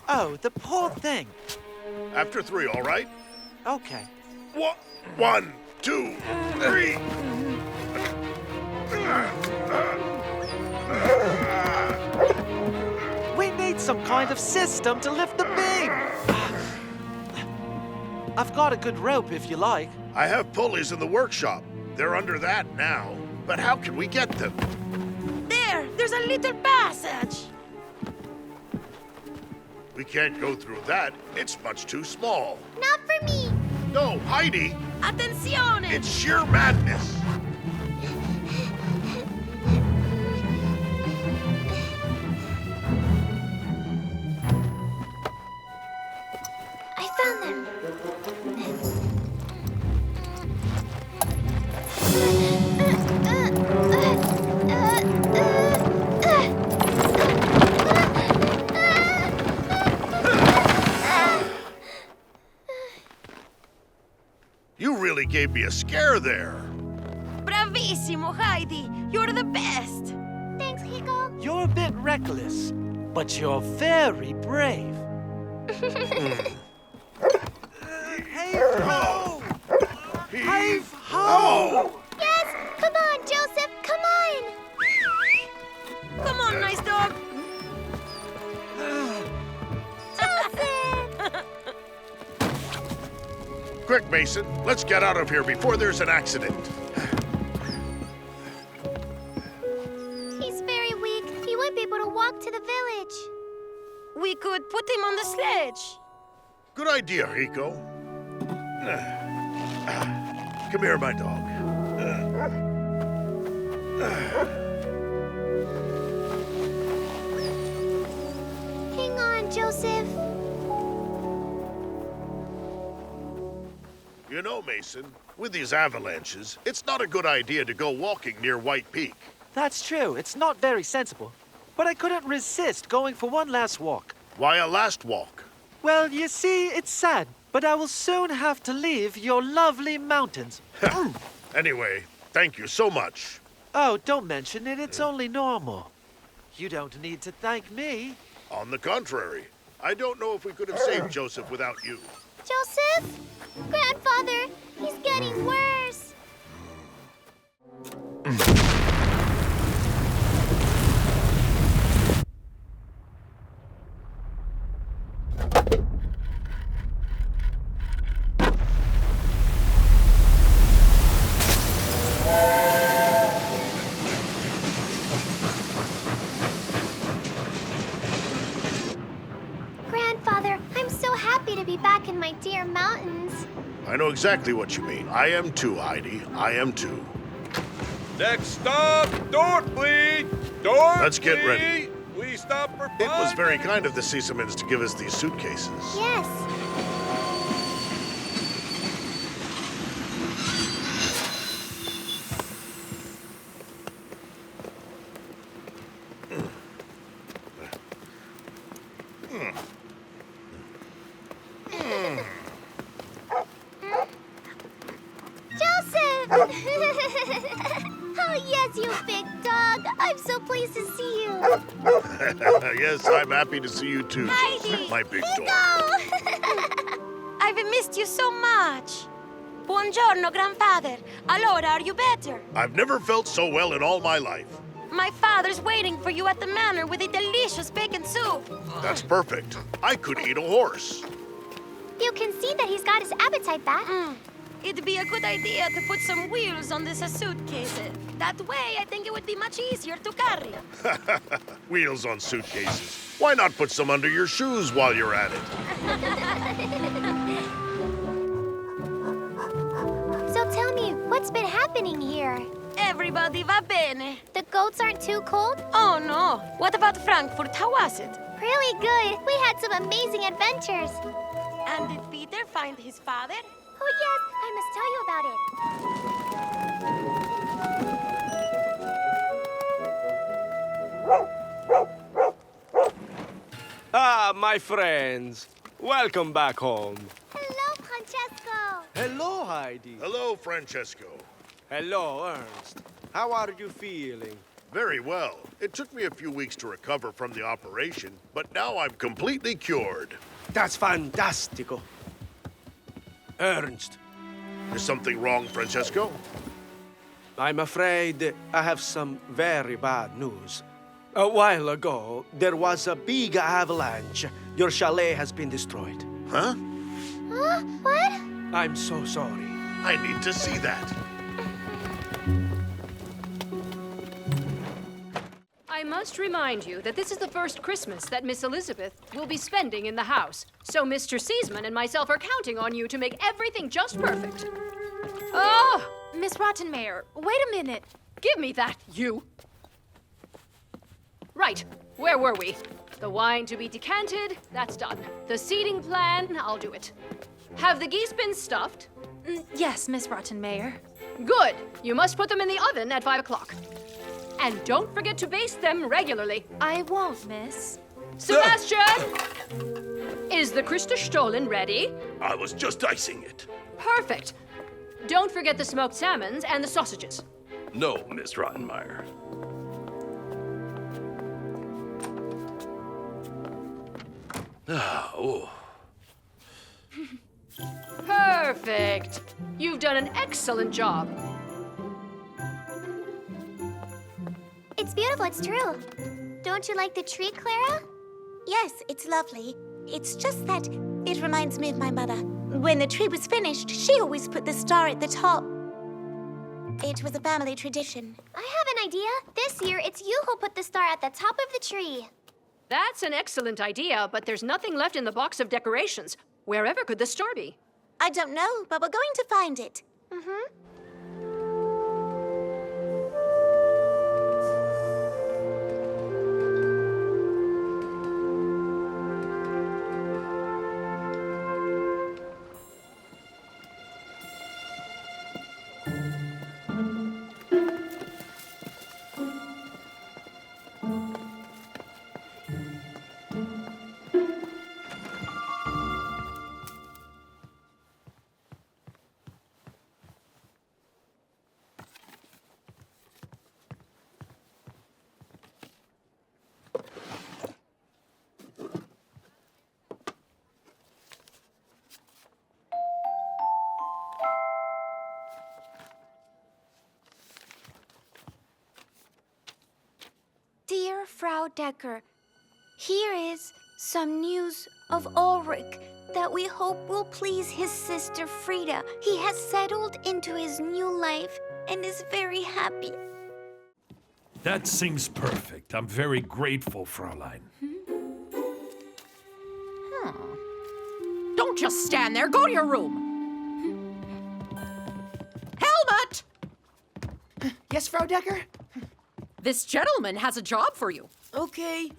Oh, the poor thing. After 3, all right? Okay. 1, 2, 3. We need some kind of system to lift the beam. I've got a good rope if you like. I have pulleys in the workshop. They're under that now. But how can we get them? There's a little passage. We can't go through that. It's much too small. Not for me. No, Heidi! Attenzione! It's sheer madness! I found them. You really gave me a scare there. Bravissimo, Heidi. You're the best. Thanks, Hiko. You're a bit reckless, but you're very brave. Hey-ho! Hey-ho! Yes! Come on, Joseph! Come on! Come on, nice dog. Joseph! Quick, Mason. Let's get out of here before there's an accident. He's very weak. He won't be able to walk to the village. We could put him on the sledge. Good idea, Rico. Come here, my dog. Hang on, Joseph. You know, Mason, with these avalanches, it's not a good idea to go walking near White Peak. That's true. It's not very sensible. But I couldn't resist going for one last walk. Why a last walk? Well, you see, it's sad, but I will soon have to leave your lovely mountains. Anyway, thank you so much. Oh, don't mention it. It's only normal. You don't need to thank me. On the contrary, I don't know if we could have saved Joseph without you. Joseph? Grandfather, he's getting worse. Grandfather, I'm so happy to be back in my dear mountains. I know exactly what you mean. I am too, Heidi. I am too. Next stop, Dorothy! Dorothy! Let's get ready. We stop for It was 5 very minutes. kind of the Sesamans to give us these suitcases. Yes. Joseph! Oh, yes, you big dog. I'm so pleased to see you. Yes, I'm happy to see you too, Heidi! my big dog. Go! I've missed you so much. Buongiorno, grandfather. Allora, are you better? I've never felt so well in all my life. My father's waiting for you at the manor with a delicious bacon soup. That's perfect. I could eat a horse. You can see that he's got his appetite back. It'd be a good idea to put some wheels on this suitcase. That way, I think it would be much easier to carry. Wheels on suitcases. Why not put some under your shoes while you're at it? So tell me, what's been happening here? Everybody va bene. The goats aren't too cold? Oh no, what about Frankfurt? How was it? Really good. We had some amazing adventures. And did Peter find his father? Oh, yes, I must tell you about it. Ah, my friends. Welcome back home. Hello, Francesco. Hello, Heidi. Hello, Francesco. Hello, Ernst. How are you feeling? Very well. It took me a few weeks to recover from the operation, but now I'm completely cured. That's fantastico. Ernst, Is something wrong, Francesco? I'm afraid I have some very bad news. A while ago, there was a big avalanche. Your chalet has been destroyed. Huh? Huh? What? I'm so sorry. I need to see that. I must remind you that this is the first Christmas that Miss Elizabeth will be spending in the house. So Mr. Seasman and myself are counting on you to make everything just perfect. Oh, Miss Rottenmeier, wait a minute. give me that, you. Right, where were we? The wine to be decanted, that's done. The seating plan, I'll do it. Have the geese been stuffed? Yes, Miss Rottenmeier. Good. You must put them in the oven at 5 o'clock. And don't forget to baste them regularly. I won't, miss. Sebastian! Is the Christstollen ready? I was just icing it. Perfect. Don't forget the smoked salmons and the sausages. No, Miss Rottenmeier. Oh. Perfect. You've done an excellent job. It's beautiful, it's true. Don't you like the tree, Clara? Yes, it's lovely. It's just that it reminds me of my mother. When the tree was finished, she always put the star at the top. It was a family tradition. I have an idea. This year, it's you who put the star at the top of the tree. That's an excellent idea, but there's nothing left in the box of decorations. Wherever could the star be? I don't know, but we're going to find it. Dear Frau Decker, here is some news of Ulrich that we hope will please his sister Frida. He has settled into his new life and is very happy. That sings perfect. I'm very grateful, Fräulein. Don't just stand there. Go to your room. Helmut! Yes, Frau Decker? This gentleman has a job for you. Okay.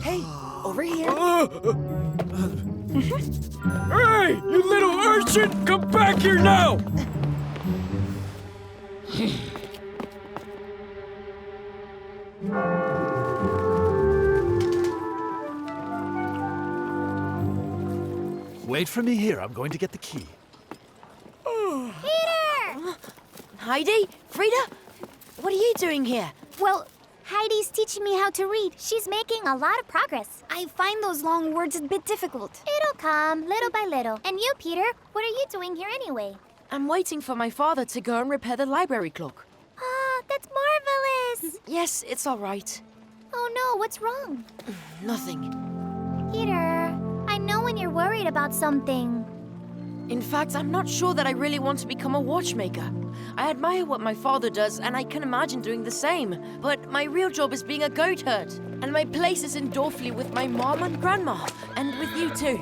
Hey, over here. Hey, you little urchin! Come back here now! Wait for me here. I'm going to get the key. Peter! Heidi? Frida? What are you doing here? Well, Heidi's teaching me how to read. She's making a lot of progress. I find those long words a bit difficult. It'll come, little by little. And you, Peter, what are you doing here anyway? I'm waiting for my father to go and repair the library clock. Ah, that's marvelous! Yes, it's all right. Oh no, what's wrong? Nothing. Peter, I know when you're worried about something. In fact, I'm not sure that I really want to become a watchmaker. I admire what my father does, and I can imagine doing the same. But my real job is being a goatherd. And my place is in Dorfli with my mom and grandma. And with you too.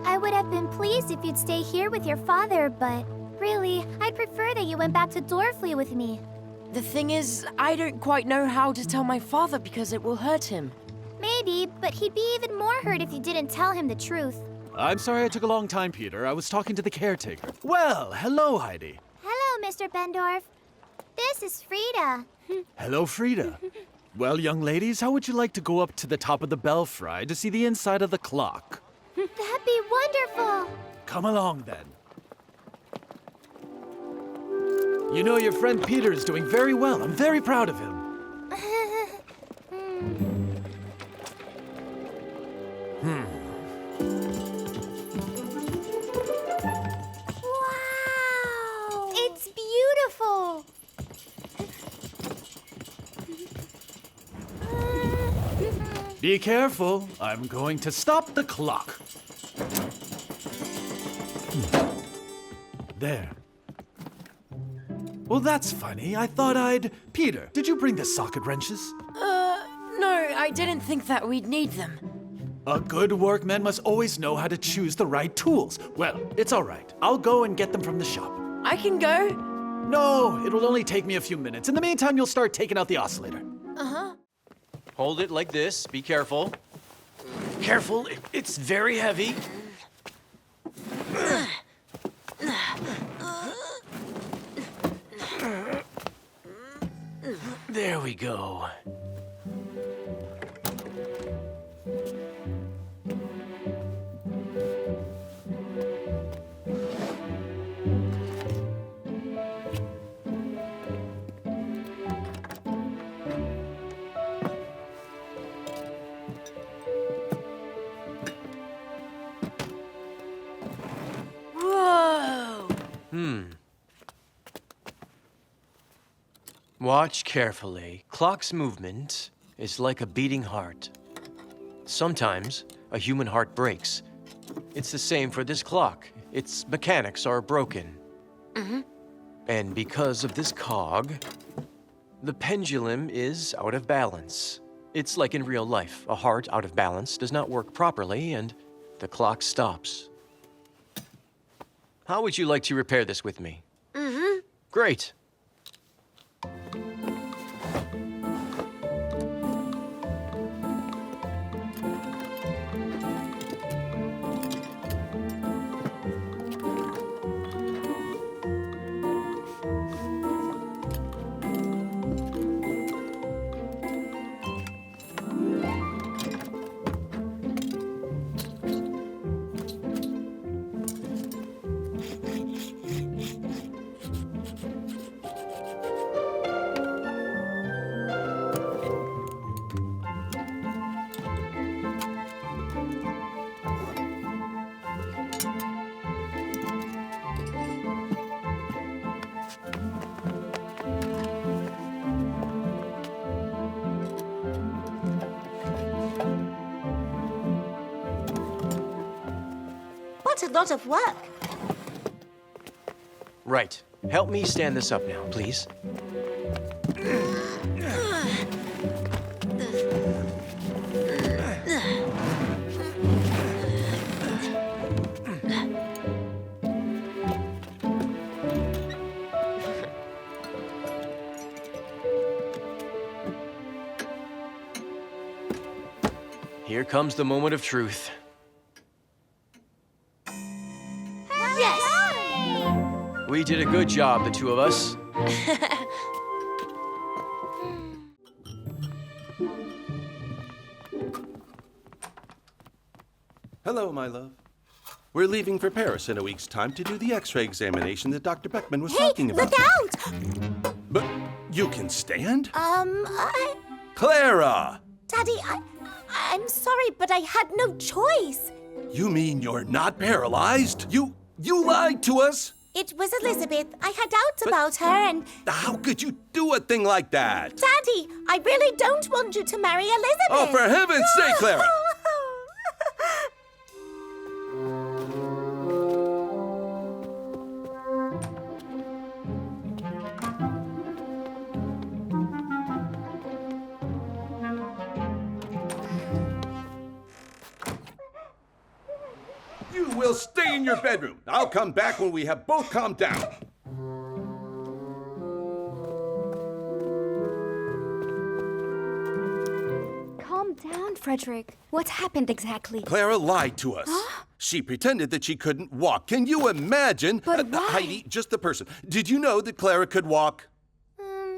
I would have been pleased if you'd stay here with your father, but really, I'd prefer that you went back to Dorfli with me. The thing is, I don't quite know how to tell my father because it will hurt him. Maybe, but he'd be even more hurt if you didn't tell him the truth. I'm sorry I took a long time, Peter. I was talking to the caretaker. Well, hello, Heidi. Hello, Mr. Bendorf. This is Frida. Hello, Frida. Well, young ladies, how would you like to go up to the top of the belfry to see the inside of the clock? That'd be wonderful. Come along, then. You know, your friend Peter is doing very well. I'm very proud of him. Wow! It's beautiful! Be careful. I'm going to stop the clock. There. Well, that's funny. I thought I'd... Peter, did you bring the socket wrenches? No, I didn't think that we'd need them. A good workman must always know how to choose the right tools. Well, it's all right. I'll go and get them from the shop. I can go. No, it'll only take me a few minutes. In the meantime, you'll start taking out the oscillator. Uh-huh. Hold it like this. Be careful. Careful, it's very heavy. There we go. Whoa! Watch carefully. Clock's movement is like a beating heart. Sometimes a human heart breaks. It's the same for this clock. Its mechanics are broken. And because of this cog, the pendulum is out of balance. It's like in real life. A heart out of balance does not work properly, and the clock stops. How would you like to repair this with me? Great. What a lot of work. Right. Help me stand this up now, please. Here comes the moment of truth. Yes! We did a good job, the two of us. Hello, my love. We're leaving for Paris in a week's time to do the X-ray examination that Dr. Beckman was talking about. Look out! But you can stand? I... Clara! Daddy, I'm sorry, but I had no choice. You mean you're not paralyzed? You lied to us? It was Elizabeth. I had doubts about her and... How could you do a thing like that? Daddy, I really don't want you to marry Elizabeth. Oh, for heaven's sake, Clara! You will stay in your bedroom. I'll come back when we have both calmed down. Calm down, Frederick. What happened exactly? Clara lied to us. She pretended that she couldn't walk. Can you imagine? But why? Heidi, just the person. Did you know that Clara could walk?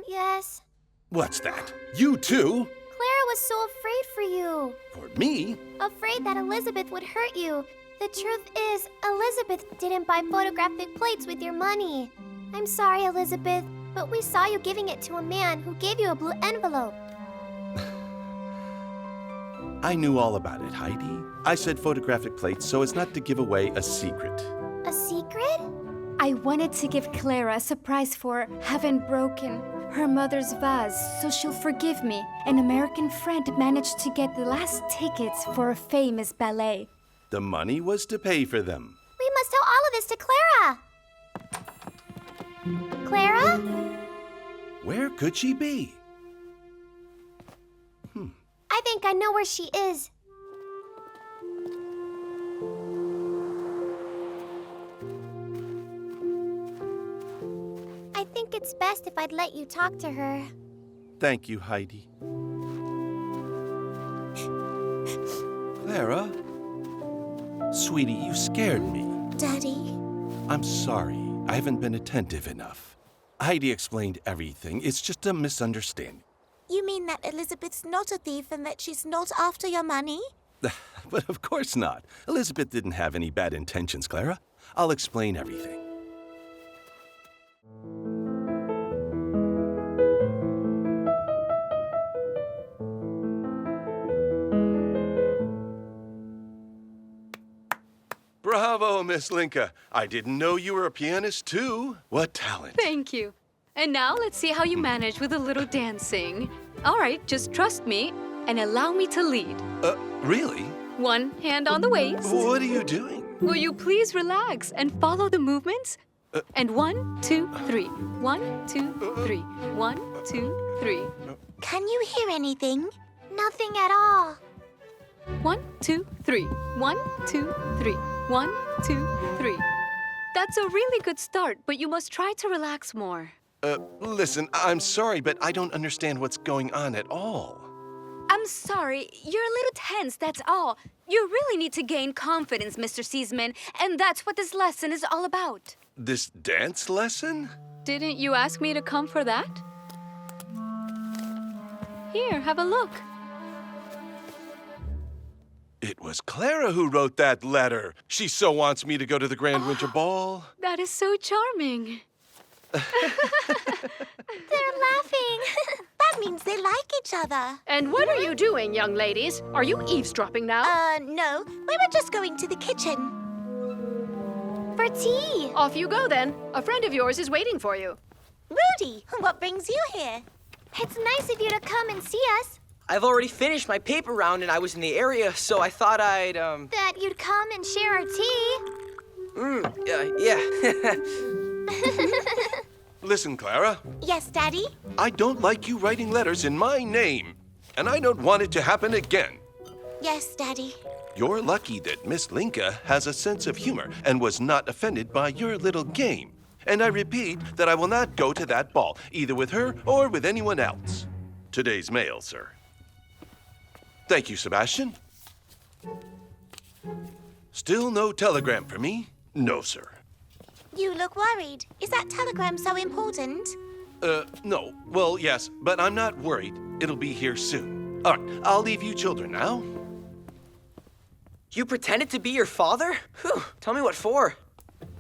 Yes. What's that? You too? Clara was so afraid for you. For me? Afraid that Elizabeth would hurt you. The truth is, Elizabeth didn't buy photographic plates with your money. I'm sorry, Elizabeth, but we saw you giving it to a man who gave you a blue envelope. I knew all about it, Heidi. I said photographic plates so as not to give away a secret. A secret? I wanted to give Clara a surprise for having broken her mother's vase so she'll forgive me. An American friend managed to get the last tickets for a famous ballet. The money was to pay for them. We must tell all of this to Clara. Clara? Where could she be? I think I know where she is. I think it's best if I'd let you talk to her. Thank you, Heidi. Clara? Sweetie, you scared me. Daddy? I'm sorry. I haven't been attentive enough. Heidi explained everything. It's just a misunderstanding. You mean that Elizabeth's not a thief and that she's not after your money? But of course not. Elizabeth didn't have any bad intentions, Clara. I'll explain everything. Bravo, Miss Linka. I didn't know you were a pianist, too. What talent. Thank you. And now let's see how you manage with a little dancing. All right, just trust me and allow me to lead. Really? One hand on the waist. What are you doing? Will you please relax and follow the movements? And 1, 2, 3. 1, 2, 3. 1, 2, 3. Can you hear anything? Nothing at all. 1, 2, 3. 1, 2, 3. 1, 2, 3. That's a really good start, but you must try to relax more. Listen, I'm sorry, but I don't understand what's going on at all. I'm sorry, you're a little tense, that's all. You really need to gain confidence, Mr. Seasman, and that's what this lesson is all about. This dance lesson? Didn't you ask me to come for that? Here, have a look. It was Clara who wrote that letter. She so wants me to go to the Grand Winter Ball. That is so charming. They're laughing. That means they like each other. And what are you doing, young ladies? Are you eavesdropping now? No. We were just going to the kitchen. For tea. Off you go, then. A friend of yours is waiting for you. Rudy, what brings you here? It's nice of you to come and see us. I've already finished my paper round and I was in the area, so I thought I'd, That you'd come and share our tea. yeah. Listen, Clara. Yes, Daddy? I don't like you writing letters in my name, and I don't want it to happen again. Yes, Daddy. You're lucky that Miss Linka has a sense of humor and was not offended by your little game. And I repeat that I will not go to that ball, either with her or with anyone else. Today's mail, sir. Thank you, Sebastian. Still no telegram for me? No, sir. You look worried. Is that telegram so important? No. Well, yes, but I'm not worried. It'll be here soon. All right, I'll leave you children now. You pretended to be your father? Whew, tell me what for.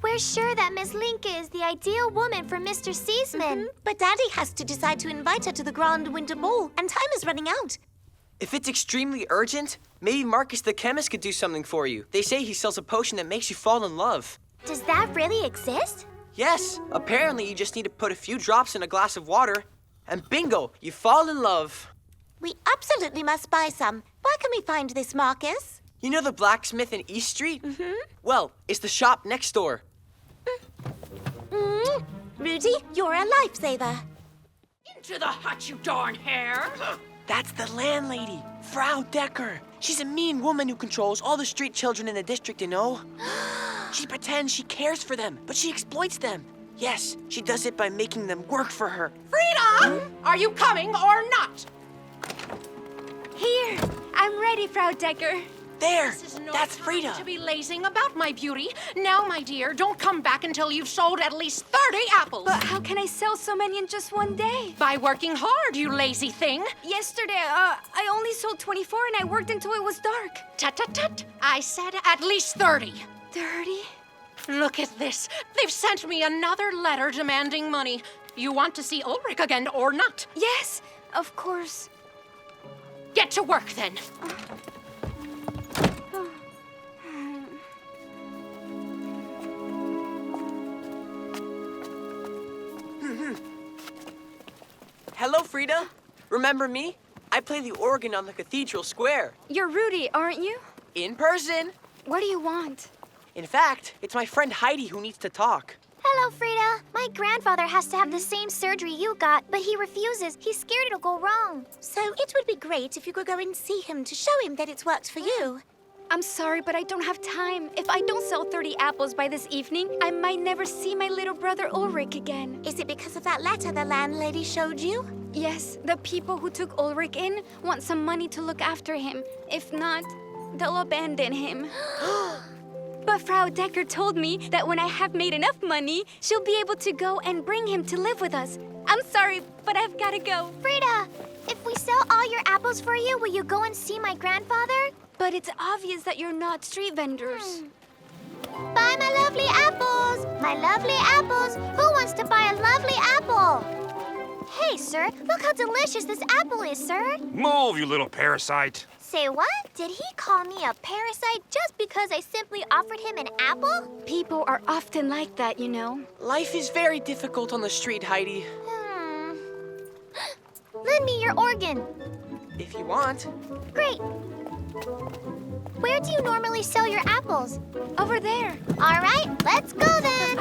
We're sure that Miss Linka is the ideal woman for Mr. Seasman. But Daddy has to decide to invite her to the Grand Winter Ball, and time is running out. If it's extremely urgent, maybe Marcus the chemist could do something for you. They say he sells a potion that makes you fall in love. Does that really exist? Yes, apparently you just need to put a few drops in a glass of water, and bingo, you fall in love. We absolutely must buy some. Where can we find this, Marcus? You know the blacksmith in East Street? Well, it's the shop next door. Rudy, you're a lifesaver. Into the hut, you darn hare! That's the landlady, Frau Decker. She's a mean woman who controls all the street children in the district, you know? She pretends she cares for them, but she exploits them. Yes, she does it by making them work for her. Frida! Are you coming or not? Here, I'm ready, Frau Decker. There, This is no that's time Frida. to be lazing about, my beauty. Now, my dear, don't come back until you've sold at least 30 apples. But how can I sell so many in just one day? By working hard, you lazy thing. Yesterday, I only sold 24 and I worked until it was dark. Tut, tut, tut. I said at least 30. 30? Look at this. They've sent me another letter demanding money. You want to see Ulrich again or not? Yes, of course. Get to work then. Hello, Frida. Remember me? I play the organ on the cathedral square. You're Rudy, aren't you? In person. What do you want? In fact, it's my friend Heidi who needs to talk. Hello, Frida. My grandfather has to have the same surgery you got, but he refuses. He's scared it'll go wrong. So it would be great if you could go and see him to show him that it's worked for you. I'm sorry, but I don't have time. If I don't sell 30 apples by this evening, I might never see my little brother Ulrich again. Is it because of that letter the landlady showed you? Yes, the people who took Ulrich in want some money to look after him. If not, they'll abandon him. But Frau Decker told me that when I have made enough money, she'll be able to go and bring him to live with us. I'm sorry, but I've got to go. Frida, if we sell all your apples for you, will you go and see my grandfather? But it's obvious that you're not street vendors. Buy my lovely apples! My lovely apples! Who wants to buy a lovely apple? Hey, sir, look how delicious this apple is, sir. Move, you little parasite. Say what? Did he call me a parasite just because I simply offered him an apple? People are often like that, you know. Life is very difficult on the street, Heidi. Lend me your organ. If you want. Great. Where do you normally sell your apples? Over there. All right, let's go then.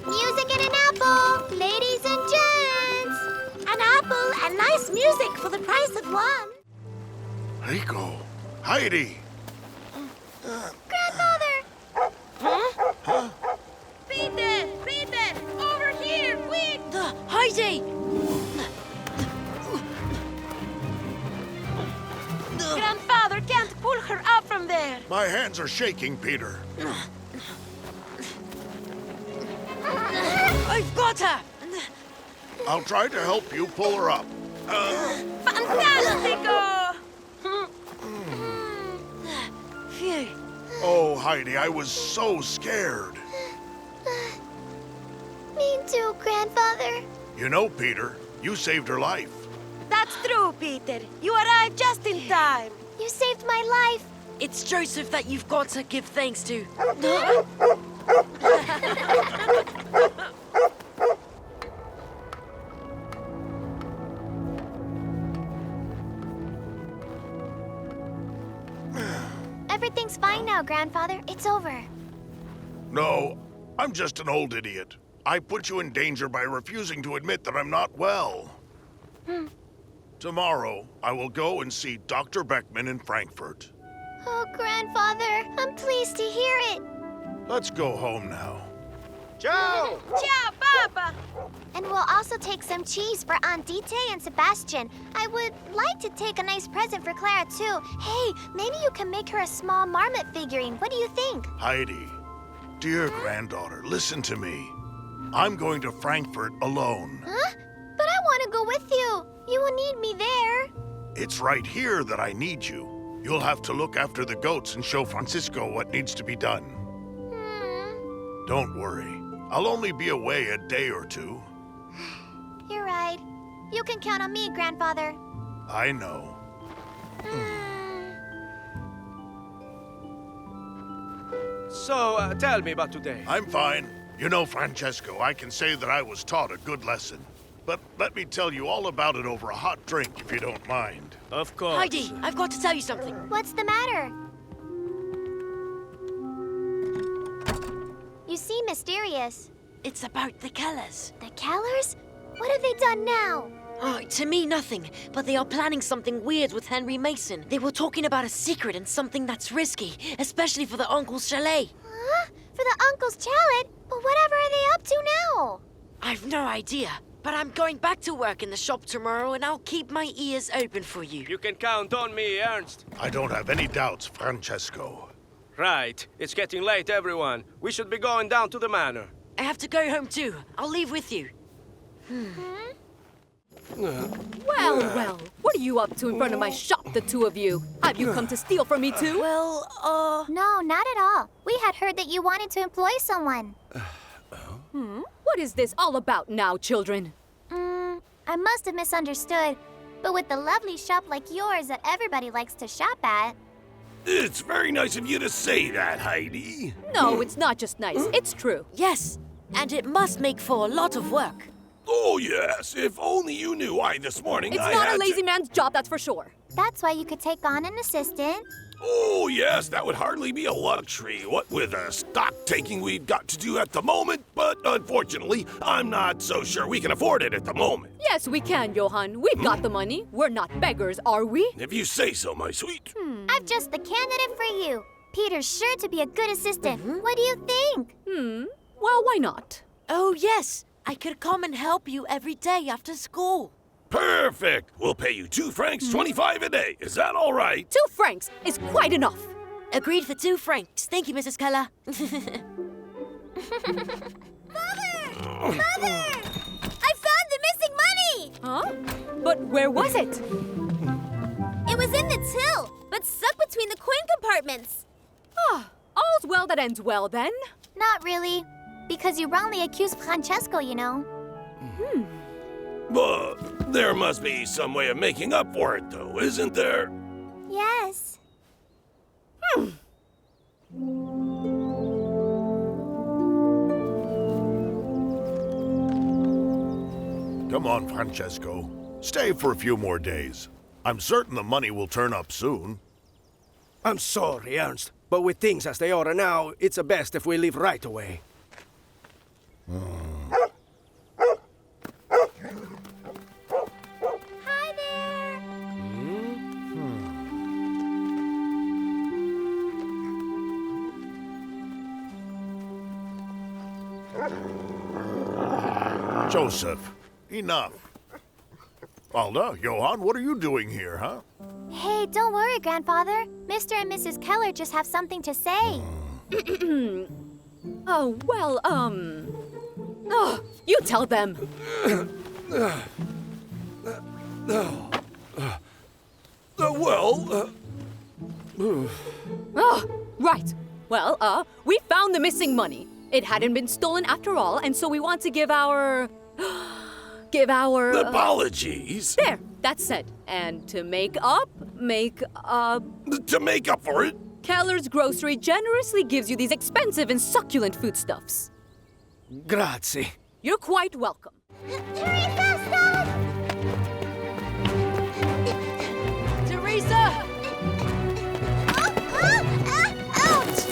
Music and an apple, ladies and gents. An apple and nice music for the price of one. Rico, Heidi. Grandfather! Huh? Peter! Peter! Over here, quick! Heidi! Grandfather can't pull her up from there. My hands are shaking, Peter. I've got her! I'll try to help you pull her up. Fantastico! Phew. Oh, Heidi, I was so scared. Me too, Grandfather. You know, Peter, you saved her life. That's true, Peter. You arrived just in time. You saved my life. It's Joseph that you've got to give thanks to. Everything's fine now, Grandfather. It's over. No, I'm just an old idiot. I put you in danger by refusing to admit that I'm not well. Tomorrow, I will go and see Dr. Beckman in Frankfurt. Oh, Grandfather, I'm pleased to hear it. Let's go home now. Ciao! Ciao, Papa! And we'll also take some cheese for Aunt-Dete and Sebastian. I would like to take a nice present for Clara, too. Hey, maybe you can make her a small marmot figurine. What do you think? Heidi, dear granddaughter, listen to me. I'm going to Frankfurt alone. Huh? But I want to go with you. You will need me there. It's right here that I need you. You'll have to look after the goats and show Francisco what needs to be done. Don't worry. I'll only be away a day or two. You're right. You can count on me, Grandfather. I know. So, tell me about today. I'm fine. You know, Francesco, I can say that I was taught a good lesson. But let me tell you all about it over a hot drink, if you don't mind. Of course. Heidi, I've got to tell you something. What's the matter? You seem mysterious. It's about the Kellers. The Kellers? What have they done now? Oh, to me, nothing. But they are planning something weird with Henry Mason. They were talking about a secret and something that's risky, especially for the uncle's chalet. Huh? For the uncle's chalet? But whatever are they up to now? I've no idea. But I'm going back to work in the shop tomorrow, and I'll keep my ears open for you. You can count on me, Ernst. I don't have any doubts, Francesco. Right. It's getting late, everyone. We should be going down to the manor. I have to go home too. I'll leave with you. Well, well, what are you up to in front of my shop, the two of you? Have you come to steal from me too? Well, No, not at all. We had heard that you wanted to employ someone. What is this all about now, children? I must have misunderstood. But with the lovely shop like yours that everybody likes to shop at... It's very nice of you to say that, Heidi. No, it's not just nice, it's true. yes, and it must make for a lot of work. Oh, yes. If only you knew why this morning It's I not had a lazy to... man's job, that's for sure. That's why you could take on an assistant. Oh, yes, that would hardly be a luxury, what with the stock-taking we've got to do at the moment. But unfortunately, I'm not so sure we can afford it at the moment. Yes, we can, Johan. We've got the money. We're not beggars, are we? If you say so, my sweet. I've just the candidate for you. Peter's sure to be a good assistant. What do you think? Well, why not? Oh, yes, I could come and help you every day after school. Perfect. We'll pay you 2 francs 25 a day. Is that all right? 2 francs is quite enough. Agreed for 2 francs. Thank you, Mrs. Keller. Mother! I found the missing money! Huh? But where was it? It was in the till, but stuck between the coin compartments. All's well that ends well, then. Not really, because you wrongly accused Francesco, you know. But there must be some way of making up for it, though, isn't there? Yes. Come on, Francesco. Stay for a few more days. I'm certain the money will turn up soon. I'm sorry, Ernst, but with things as they are now, it's best if we leave right away. Hi there! Joseph, enough. Alda, Johan, what are you doing here, huh? Hey, don't worry, Grandfather. Mr. and Mrs. Keller just have something to say. Oh, well, you tell them. Right. Well, we found the missing money. It hadn't been stolen after all, and so we want to give our... Apologies. There, that's it. And to make up for it? Keller's Grocery generously gives you these expensive and succulent foodstuffs. Grazie. You're quite welcome. Teresa, stop! Teresa! Ouch!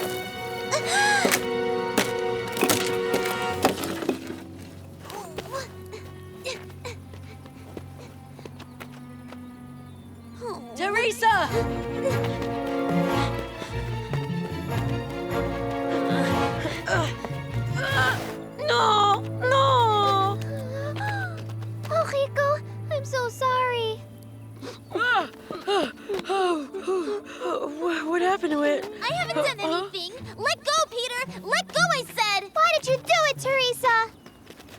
Teresa! No! Oh, Rico, I'm so sorry. What happened to it? I haven't done anything. Let go, Peter. Let go, I said. Why did you do it, Teresa?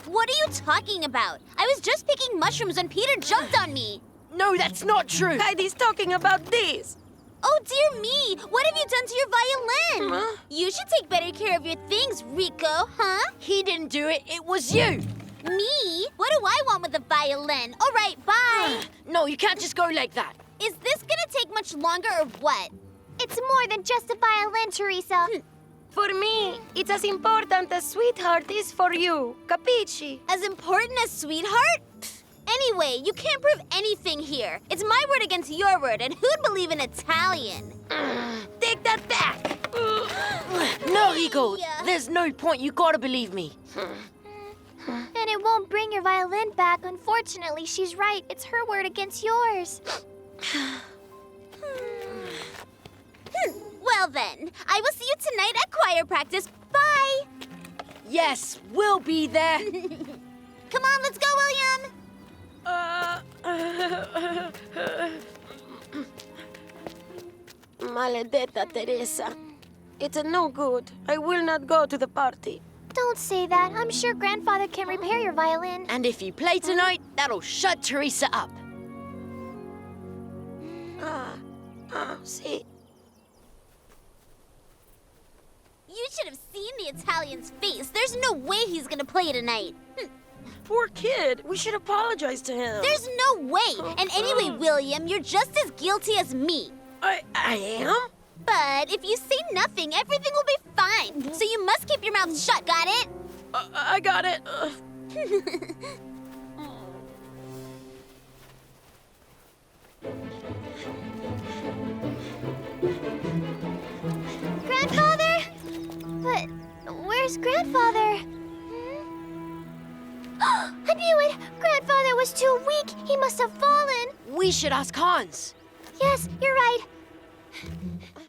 What are you talking about? I was just picking mushrooms when Peter jumped on me. No, that's not true. Heidi's talking about this. Oh, dear me. What have you done to your violin? You should take better care of your things, Rico, huh? He didn't do it. It was you. Me? What do I want with a violin? All right, bye. No, you can't just go like that. Is this gonna take much longer or what? It's more than just a violin, Teresa. For me, it's as important as sweetheart is for you. Capisci? As important as sweetheart? Anyway, you can't prove anything here. It's my word against your word, and who'd believe in Italian? Take that back. No, Rico. There's no point. You gotta believe me. And it won't bring your violin back. Unfortunately, she's right. It's her word against yours. Well then, I will see you tonight at choir practice. Bye! Yes, we'll be there. Come on, let's go, William! Maledetta Teresa. It's no good. I will not go to the party. Don't say that. I'm sure Grandfather can repair your violin. And if you play tonight, that'll shut Teresa up. See? You should have seen the Italian's face. There's no way he's gonna play tonight. Poor kid. We should apologize to him. There's no way. And anyway, William, you're just as guilty as me. I am? But if you say nothing, everything will be fine. So you must keep your mouth shut, got it? I got it. Grandfather? But where's Grandfather? I knew it! Grandfather was too weak. He must have fallen. We should ask Hans. Yes, you're right.